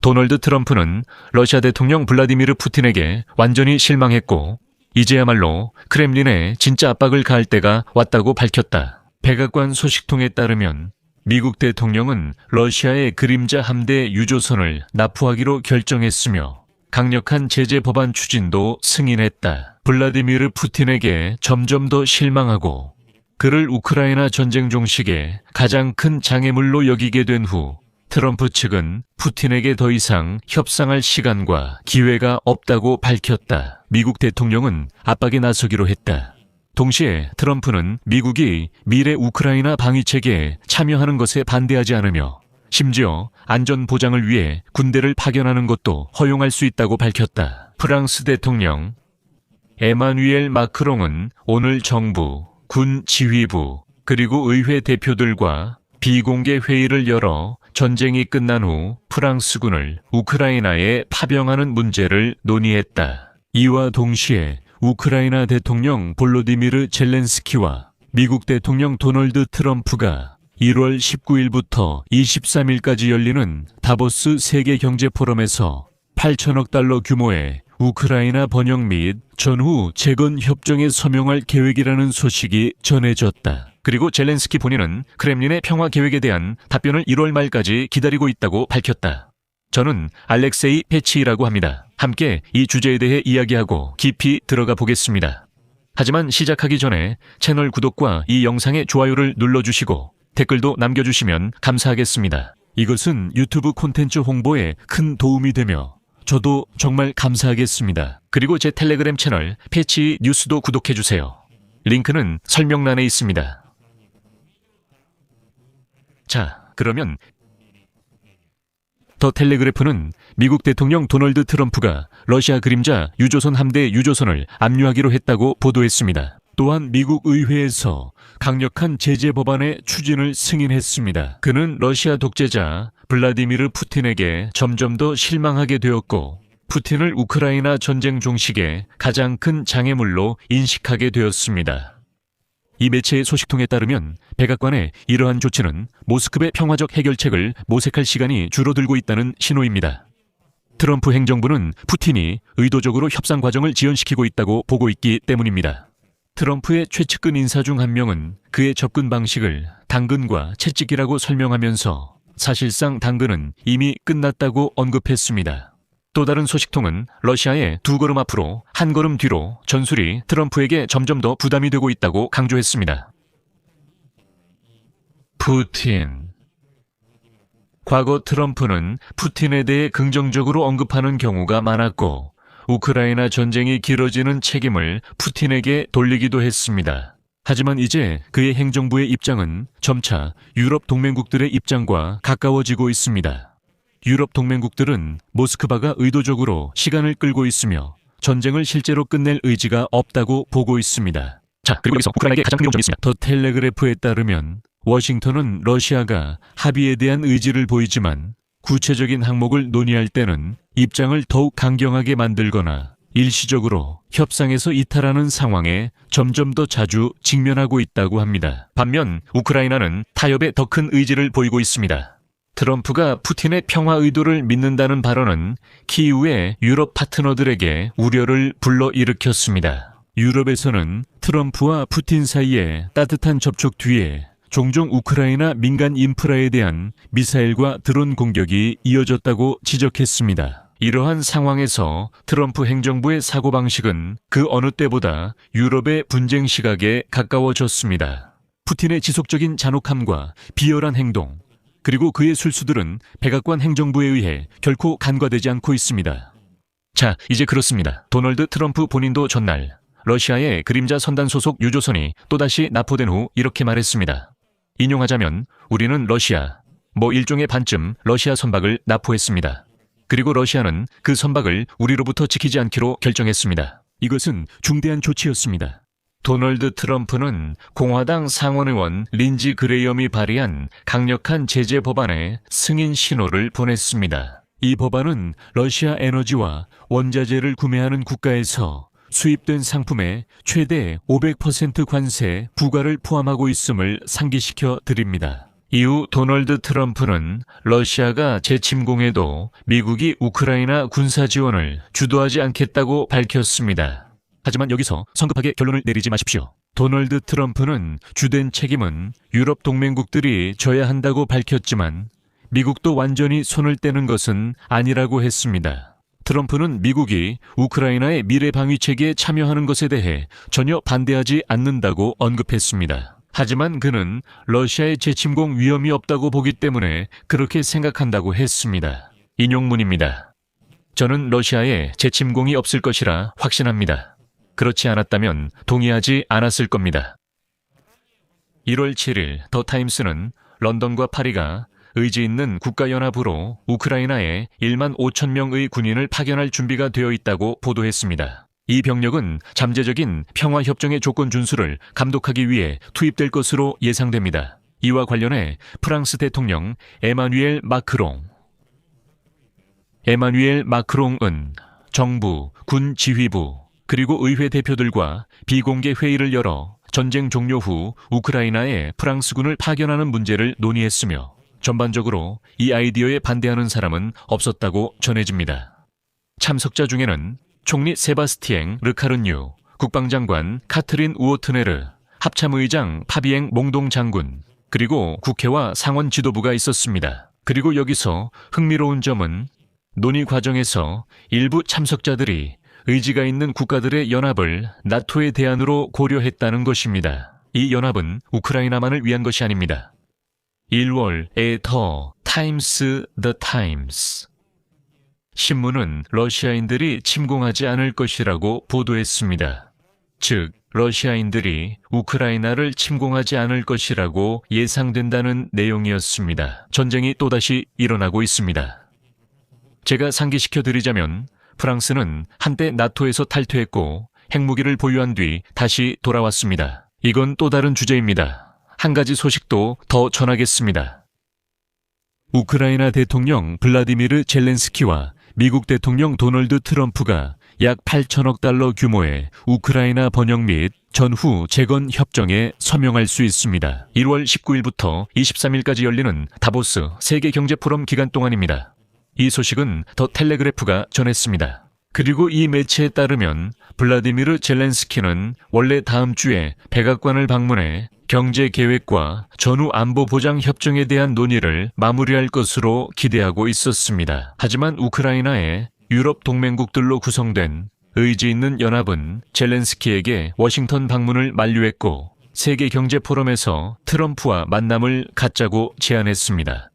도널드 트럼프는 러시아 대통령 블라디미르 푸틴에게 완전히 실망했고 이제야말로 크렘린에 진짜 압박을 가할 때가 왔다고 밝혔다. 백악관 소식통에 따르면 미국 대통령은 러시아의 그림자 함대 유조선을 납포하기로 결정했으며 강력한 제재 법안 추진도 승인했다. 블라디미르 푸틴에게 점점 더 실망하고 그를 우크라이나 전쟁 종식의 가장 큰 장애물로 여기게 된 후 트럼프 측은 푸틴에게 더 이상 협상할 시간과 기회가 없다고 밝혔다. 미국 대통령은 압박에 나서기로 했다. 동시에 트럼프는 미국이 미래 우크라이나 방위체계에 참여하는 것에 반대하지 않으며 심지어 안전 보장을 위해 군대를 파견하는 것도 허용할 수 있다고 밝혔다. 프랑스 대통령 에마뉘엘 마크롱은 오늘 정부, 군 지휘부, 그리고 의회 대표들과 비공개 회의를 열어 전쟁이 끝난 후 프랑스군을 우크라이나에 파병하는 문제를 논의했다. 이와 동시에 우크라이나 대통령 볼로디미르 젤렌스키와 미국 대통령 도널드 트럼프가 1월 19일부터 23일까지 열리는 다보스 세계경제포럼에서 8천억 달러 규모의 우크라이나 번영 및 전후 재건 협정에 서명할 계획이라는 소식이 전해졌다. 그리고 젤렌스키 본인은 크렘린의 평화 계획에 대한 답변을 1월 말까지 기다리고 있다고 밝혔다. 저는 알렉세이 페치이라고 합니다. 함께 이 주제에 대해 이야기하고 깊이 들어가 보겠습니다. 하지만 시작하기 전에 채널 구독과 이 영상의 좋아요를 눌러주시고 댓글도 남겨주시면 감사하겠습니다. 이것은 유튜브 콘텐츠 홍보에 큰 도움이 되며 저도 정말 감사하겠습니다. 그리고 제 텔레그램 채널 패치 뉴스도 구독해주세요. 링크는 설명란에 있습니다. 자, 그러면 더 텔레그래프는 미국 대통령 도널드 트럼프가 러시아 그림자 유조선 함대 유조선을 압류하기로 했다고 보도했습니다. 또한 미국 의회에서 강력한 제재 법안의 추진을 승인했습니다. 그는 러시아 독재자 블라디미르 푸틴에게 점점 더 실망하게 되었고 푸틴을 우크라이나 전쟁 종식의 가장 큰 장애물로 인식하게 되었습니다. 이 매체의 소식통에 따르면 백악관의 이러한 조치는 모스크바의 평화적 해결책을 모색할 시간이 줄어들고 있다는 신호입니다. 트럼프 행정부는 푸틴이 의도적으로 협상 과정을 지연시키고 있다고 보고 있기 때문입니다. 트럼프의 최측근 인사 중 한 명은 그의 접근 방식을 당근과 채찍이라고 설명하면서 사실상 당근은 이미 끝났다고 언급했습니다. 또 다른 소식통은 러시아의 2걸음 앞으로 1걸음 뒤로 전술이 트럼프에게 점점 더 부담이 되고 있다고 강조했습니다. 푸틴. 과거 트럼프는 푸틴에 대해 긍정적으로 언급하는 경우가 많았고 우크라이나 전쟁이 길어지는 책임을 푸틴에게 돌리기도 했습니다. 하지만 이제 그의 행정부의 입장은 점차 유럽 동맹국들의 입장과 가까워지고 있습니다. 유럽 동맹국들은 모스크바가 의도적으로 시간을 끌고 있으며 전쟁을 실제로 끝낼 의지가 없다고 보고 있습니다. 자, 그리고 여기서 우크라이나에게 가장 큰 점이 있습니다. 더 텔레그래프에 따르면 워싱턴은 러시아가 합의에 대한 의지를 보이지만 구체적인 항목을 논의할 때는 입장을 더욱 강경하게 만들거나 일시적으로 협상에서 이탈하는 상황에 점점 더 자주 직면하고 있다고 합니다. 반면 우크라이나는 타협에 더 큰 의지를 보이고 있습니다. 트럼프가 푸틴의 평화 의도를 믿는다는 발언은 키이우의 유럽 파트너들에게 우려를 불러일으켰습니다. 유럽에서는 트럼프와 푸틴 사이에 따뜻한 접촉 뒤에 종종 우크라이나 민간 인프라에 대한 미사일과 드론 공격이 이어졌다고 지적했습니다. 이러한 상황에서 트럼프 행정부의 사고방식은 그 어느 때보다 유럽의 분쟁 시각에 가까워졌습니다. 푸틴의 지속적인 잔혹함과 비열한 행동, 그리고 그의 술수들은 백악관 행정부에 의해 결코 간과되지 않고 있습니다. 자, 이제 그렇습니다. 도널드 트럼프 본인도 전날 러시아의 그림자 선단 소속 유조선이 또다시 납포된 후 이렇게 말했습니다. 인용하자면 우리는 러시아, 일종의 반쯤 러시아 선박을 납포했습니다. 그리고 러시아는 그 선박을 우리로부터 지키지 않기로 결정했습니다. 이것은 중대한 조치였습니다. 도널드 트럼프는 공화당 상원의원 린지 그레이엄이 발의한 강력한 제재 법안에 승인 신호를 보냈습니다. 이 법안은 러시아 에너지와 원자재를 구매하는 국가에서 수입된 상품에 최대 500% 관세 부과를 포함하고 있음을 상기시켜 드립니다. 이후 도널드 트럼프는 러시아가 재침공해도 미국이 우크라이나 군사 지원을 주도하지 않겠다고 밝혔습니다. 하지만 여기서 성급하게 결론을 내리지 마십시오. 도널드 트럼프는 주된 책임은 유럽 동맹국들이 져야 한다고 밝혔지만 미국도 완전히 손을 떼는 것은 아니라고 했습니다. 트럼프는 미국이 우크라이나의 미래 방위 체계에 참여하는 것에 대해 전혀 반대하지 않는다고 언급했습니다. 하지만 그는 러시아의 재침공 위험이 없다고 보기 때문에 그렇게 생각한다고 했습니다. 인용문입니다. 저는 러시아에 재침공이 없을 것이라 확신합니다. 그렇지 않았다면 동의하지 않았을 겁니다. 1월 7일 더 타임스는 런던과 파리가 의지 있는 국가연합으로 우크라이나에 1만 5천 명의 군인을 파견할 준비가 되어 있다고 보도했습니다. 이 병력은 잠재적인 평화협정의 조건 준수를 감독하기 위해 투입될 것으로 예상됩니다. 이와 관련해 프랑스 대통령 에마뉘엘 마크롱은 정부, 군 지휘부, 그리고 의회 대표들과 비공개 회의를 열어 전쟁 종료 후 우크라이나에 프랑스군을 파견하는 문제를 논의했으며 전반적으로 이 아이디어에 반대하는 사람은 없었다고 전해집니다. 참석자 중에는 총리 세바스티엥 르카르뉴, 국방장관 카트린 우오트네르, 합참의장 파비엥 몽동 장군, 그리고 국회와 상원 지도부가 있었습니다. 그리고 여기서 흥미로운 점은 논의 과정에서 일부 참석자들이 의지가 있는 국가들의 연합을 나토의 대안으로 고려했다는 것입니다. 이 연합은 우크라이나만을 위한 것이 아닙니다. 1월에 더 타임스 신문은 러시아인들이 침공하지 않을 것이라고 보도했습니다. 즉, 러시아인들이 우크라이나를 침공하지 않을 것이라고 예상된다는 내용이었습니다. 전쟁이 또다시 일어나고 있습니다. 제가 상기시켜드리자면 프랑스는 한때 나토에서 탈퇴했고 핵무기를 보유한 뒤 다시 돌아왔습니다. 이건 또 다른 주제입니다. 한 가지 소식도 더 전하겠습니다. 우크라이나 대통령 블라디미르 젤렌스키와 미국 대통령 도널드 트럼프가 약 8천억 달러 규모의 우크라이나 번영 및 전후 재건 협정에 서명할 수 있습니다. 1월 19일부터 23일까지 열리는 다보스 세계경제포럼 기간 동안입니다. 이 소식은 더 텔레그래프가 전했습니다. 그리고 이 매체에 따르면 블라디미르 젤렌스키는 원래 다음 주에 백악관을 방문해 경제 계획과 전후 안보 보장 협정에 대한 논의를 마무리할 것으로 기대하고 있었습니다. 하지만 우크라이나의 유럽 동맹국들로 구성된 의지 있는 연합은 젤렌스키에게 워싱턴 방문을 만류했고 세계 경제 포럼에서 트럼프와 만남을 갖자고 제안했습니다.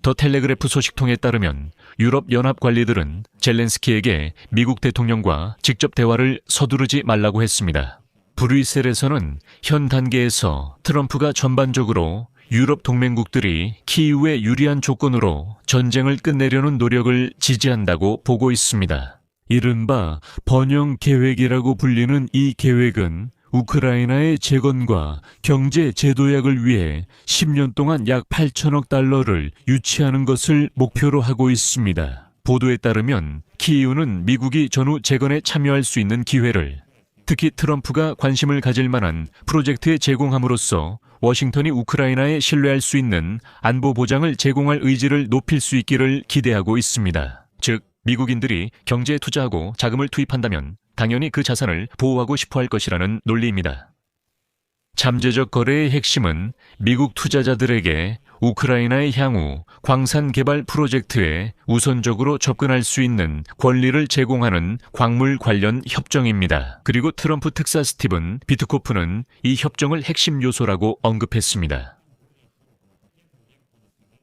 더 텔레그래프 소식통에 따르면 유럽 연합 관리들은 젤렌스키에게 미국 대통령과 직접 대화를 서두르지 말라고 했습니다. 브뤼셀에서는 현 단계에서 트럼프가 전반적으로 유럽 동맹국들이 키이우에 유리한 조건으로 전쟁을 끝내려는 노력을 지지한다고 보고 있습니다. 이른바 번영 계획이라고 불리는 이 계획은 우크라이나의 재건과 경제 재도약을 위해 10년 동안 약 8천억 달러를 유치하는 것을 목표로 하고 있습니다. 보도에 따르면 키이우는 미국이 전후 재건에 참여할 수 있는 기회를, 특히 트럼프가 관심을 가질 만한 프로젝트에 제공함으로써 워싱턴이 우크라이나에 신뢰할 수 있는 안보 보장을 제공할 의지를 높일 수 있기를 기대하고 있습니다. 즉, 미국인들이 경제에 투자하고 자금을 투입한다면 당연히 그 자산을 보호하고 싶어 할 것이라는 논리입니다. 잠재적 거래의 핵심은 미국 투자자들에게 우크라이나의 향후 광산 개발 프로젝트에 우선적으로 접근할 수 있는 권리를 제공하는 광물 관련 협정입니다. 그리고 트럼프 특사 스티븐 비트코프는 이 협정을 핵심 요소라고 언급했습니다.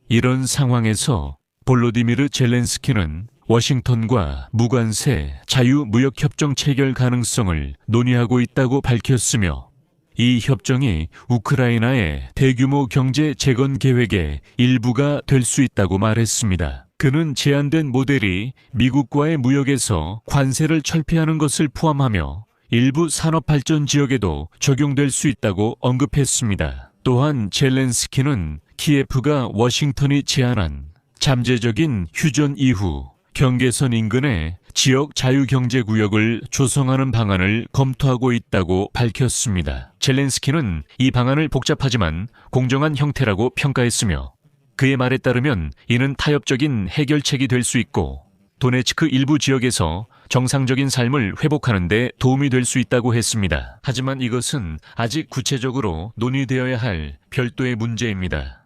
이런 상황에서 볼로디미르 젤렌스키는 워싱턴과 무관세 자유무역협정 체결 가능성을 논의하고 있다고 밝혔으며 이 협정이 우크라이나의 대규모 경제 재건 계획의 일부가 될 수 있다고 말했습니다. 그는 제안된 모델이 미국과의 무역에서 관세를 철폐하는 것을 포함하며 일부 산업발전 지역에도 적용될 수 있다고 언급했습니다. 또한 젤렌스키는 키예프가 워싱턴이 제안한 잠재적인 휴전 이후 경계선 인근에 지역 자유경제구역을 조성하는 방안을 검토하고 있다고 밝혔습니다. 젤렌스키는 이 방안을 복잡하지만 공정한 형태라고 평가했으며 그의 말에 따르면 이는 타협적인 해결책이 될 수 있고 도네츠크 일부 지역에서 정상적인 삶을 회복하는 데 도움이 될 수 있다고 했습니다. 하지만 이것은 아직 구체적으로 논의되어야 할 별도의 문제입니다.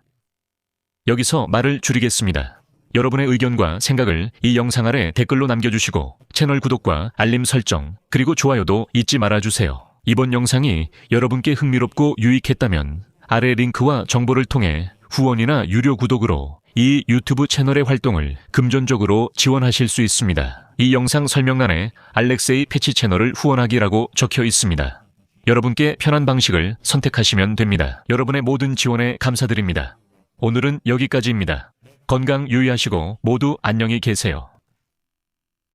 여기서 말을 줄이겠습니다. 여러분의 의견과 생각을 이 영상 아래 댓글로 남겨주시고 채널 구독과 알림 설정 그리고 좋아요도 잊지 말아주세요. 이번 영상이 여러분께 흥미롭고 유익했다면 아래 링크와 정보를 통해 후원이나 유료 구독으로 이 유튜브 채널의 활동을 금전적으로 지원하실 수 있습니다. 이 영상 설명란에 알렉세이 패치 채널을 후원하기라고 적혀 있습니다. 여러분께 편한 방식을 선택하시면 됩니다. 여러분의 모든 지원에 감사드립니다. 오늘은 여기까지입니다. 건강 유의하시고 모두 안녕히 계세요.